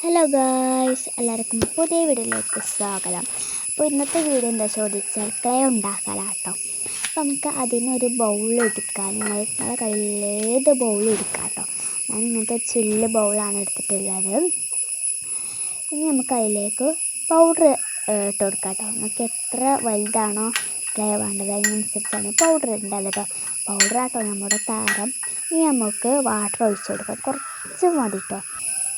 Hello guys, എല്ലാവർക്കും പുതിയ വീഡിയോയിലേക്ക് സ്വാഗതം. അപ്പോൾ ഇന്നത്തെ വീഡിയോ എന്താ ചോദിച്ചാൽ ക്ലേ ഉണ്ടാക്കലാട്ടോ. അപ്പോൾ നമുക്ക് അതിനൊരു ബൗൾ എടുക്കാം. നിങ്ങളുടെ കയ്യിൽ ഏത് ബൗൾ എടുക്കാം കേട്ടോ. ഞാൻ ഇങ്ങനത്തെ ചില്ല് ബൗളാണ് എടുത്തിട്ടുള്ളത്. ഇനി നമുക്ക് അതിലേക്ക് പൗഡർ ഇട്ട് കൊടുക്കാം കേട്ടോ. നമുക്ക് എത്ര വലുതാണോ ക്ലേ വേണ്ടത് അതിനനുസരിച്ചാണ് പൗഡർ ഇടേണ്ടത് കേട്ടോ. പൗഡർ ആട്ടോ നമ്മുടെ താരം. ഇനി നമുക്ക് വാട്ടർ ഒഴിച്ച് കൊടുക്കാം, കുറച്ച് മതി കേട്ടോ.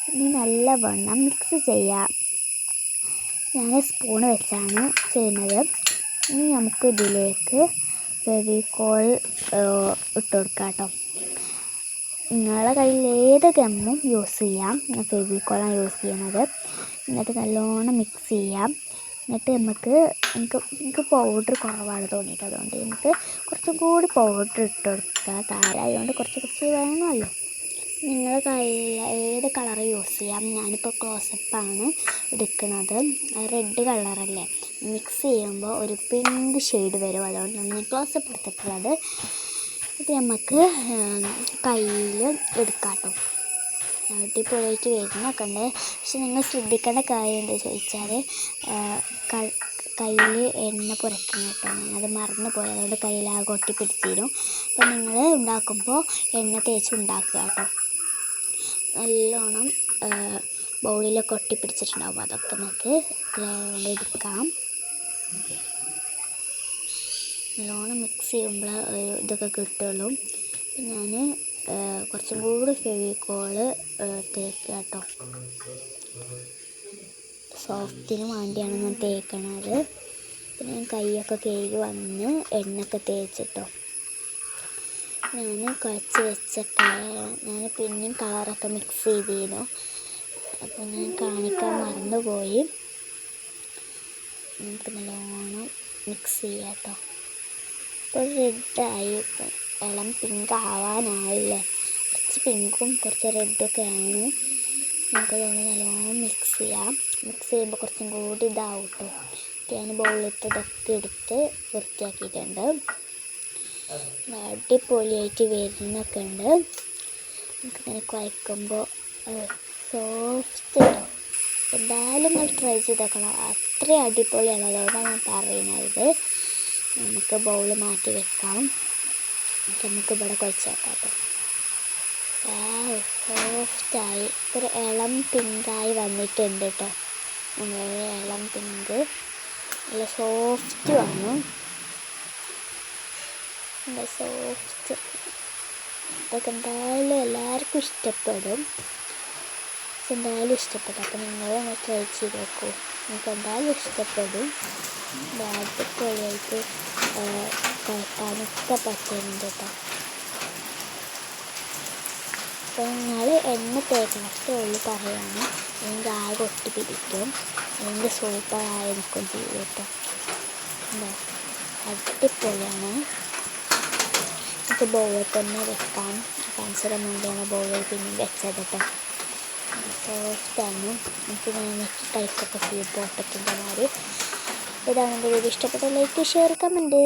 ഇനി നല്ലവണ്ണം മിക്സ് ചെയ്യാം. ഞാൻ സ്പൂണ് വെച്ചാണ് ചെയ്യുന്നത്. ഇനി നമുക്ക് ഇതിലേക്ക് ഫെവിക്കോൾ ഇട്ട് കൊടുക്കാം കേട്ടോ. നിങ്ങളുടെ കയ്യിൽ ഏത് ഗമ്മും യൂസ് ചെയ്യാം. ഞാൻ ഫെവിക്കോളാണ് യൂസ് ചെയ്യുന്നത്. എന്നിട്ട് നല്ലോണം മിക്സ് ചെയ്യാം. എന്നിട്ട് എനിക്ക് പൗഡർ കുറവാണ് തോന്നിയിട്ട്, അതുകൊണ്ട് എനിക്ക് കുറച്ചും കൂടി പൗഡർ ഇട്ട് കൊടുക്കുക. താരമായതുകൊണ്ട് കുറച്ച് വേണമല്ലോ. നിങ്ങളുടെ കയ്യിൽ ഏത് കളർ യൂസ് ചെയ്യാം. ഞാനിപ്പോൾ ക്ലോസപ്പാണ് എടുക്കുന്നത്. റെഡ് കളറല്ലേ, മിക്സ് ചെയ്യുമ്പോൾ ഒരു പിങ്ക് ഷെയ്ഡ് വരും. അതുകൊണ്ടാണ് ഞാൻ ക്ലോസപ്പ് എടുത്തിട്ടുള്ളത്. ഇത് നമുക്ക് കയ്യിൽ എടുക്കാം കേട്ടോ. അടിപൊളിയായിട്ട് വരുന്നൊക്കെ ഉണ്ട്. പക്ഷെ നിങ്ങൾ ശ്രദ്ധിക്കേണ്ട കാര്യം എന്താ ചോദിച്ചാൽ കയ്യിൽ എണ്ണ പുരക്കണം കേട്ടോ. ഞാനത് മറന്നു പോയി, അതുകൊണ്ട് കയ്യിലാകെ ഒട്ടിപ്പിടിച്ചിരും. അപ്പോൾ നിങ്ങൾ ഉണ്ടാക്കുമ്പോൾ എണ്ണ തേച്ച് ഉണ്ടാക്കുക കേട്ടോ. നല്ലോണം ബൗളിലൊക്കെ ഒട്ടിപ്പിടിച്ചിട്ടുണ്ടാവും, അതൊക്കെ നമുക്ക് എടുക്കാം. നല്ലോണം മിക്സ് ചെയ്യുമ്പോൾ ഇതൊക്കെ കിട്ടുള്ളൂ. ഞാൻ കുറച്ചും കൂടി ഫെവിക്കോള് തേക്കുക കേട്ടോ. സോഫ്റ്റിന് വേണ്ടിയാണ് ഞാൻ തേക്കണത്. പിന്നെ ഞാൻ കൈയൊക്കെ കഴുകി വന്ന് എണ്ണയൊക്കെ തേച്ചിട്ടോ. ഞാൻ കുഴച്ച് വെച്ചൊക്കെ ഞാൻ പിന്നെയും കളറൊക്കെ മിക്സ് ചെയ്തിരുന്നു. അപ്പോൾ ഞാൻ കാണിക്കാൻ മറന്നുപോയി. നമുക്ക് നല്ലോണം മിക്സ് ചെയ്യാം കേട്ടോ. ഇപ്പോൾ റെഡായി, ഇളം പിങ്ക് ആവാനായില്ലേ. കുറച്ച് പിങ്കും കുറച്ച് റെഡൊക്കെ ആണ്. നമുക്കതുകൊണ്ട് നല്ലോണം മിക്സ് ചെയ്യാം. മിക്സ് ചെയ്യുമ്പോൾ കുറച്ചും കൂടി ഇതാവും കേട്ടോ. ഞാൻ ബൗളിലിട്ടതൊക്കെ എടുത്ത് വൃത്തിയാക്കിയിട്ടുണ്ട്. അടിപൊളിയായിട്ട് വരുന്നൊക്കെ ഉണ്ട്. നമുക്കിങ്ങനെ കുഴക്കുമ്പോൾ സോഫ്റ്റ് ഉണ്ടാവും. എന്തായാലും നിങ്ങൾ ട്രൈ ചെയ്തേക്കണം, അത്രയും അടിപൊളിയാണ്. അതുകൊണ്ടാണ് ഞാൻ പറയുന്നത്. നമുക്ക് ബൗൾ മാറ്റി വെക്കാം. നമുക്ക് ഇവിടെ കുഴച്ചേക്കാം കേട്ടോ. സോഫ്റ്റായി ഒരു ഇളം പിങ്കായി വന്നിട്ടുണ്ട് കേട്ടോ. ഇളം പിങ്ക് നല്ല സോഫ്റ്റ് വന്നു. സോഫ്റ്റ് ഇതൊക്കെ എന്തായാലും എല്ലാവർക്കും ഇഷ്ടപ്പെടും. എന്തായാലും ഇഷ്ടപ്പെടും. അപ്പോൾ നിങ്ങൾ ട്രൈ ചെയ്ത് നോക്കൂ, നിങ്ങൾക്ക് എന്തായാലും ഇഷ്ടപ്പെടും. അടിപൊളിയായിട്ട് കഴിക്കാനൊക്കെ പറ്റുന്നുണ്ട് കേട്ടോ. അപ്പോൾ നിങ്ങൾ എണ്ണ തേക്കണൊക്കെ ഉള്ളു പറയുകയാണ്, അല്ലെങ്കിൽ ആകെ ഒട്ടിപ്പിടിക്കും, അല്ലെങ്കിൽ സൂപ്പറായി നിൽക്കും ചെയ്യും കേട്ടോ. എന്താ അടിപൊളിയാണ്. നമുക്ക് ബൗളിൽ തന്നെ വെക്കാം. കാൻസറിന് വേണ്ടിയാണ് ബൗളിൽ പിന്നെ വെച്ചത് കേട്ടോ. സോഫ്റ്റാണ്. നമുക്ക് നെക്കി കഴിക്കൊക്കെ ചെയ്യും പോട്ടത്തിൻ്റെ മാതിരി. ഇതാണ് എൻ്റെ വീഡിയോ. ഇഷ്ടപ്പെട്ട ലൈക്ക്, ഷെയർ, കമൻറ്റ്.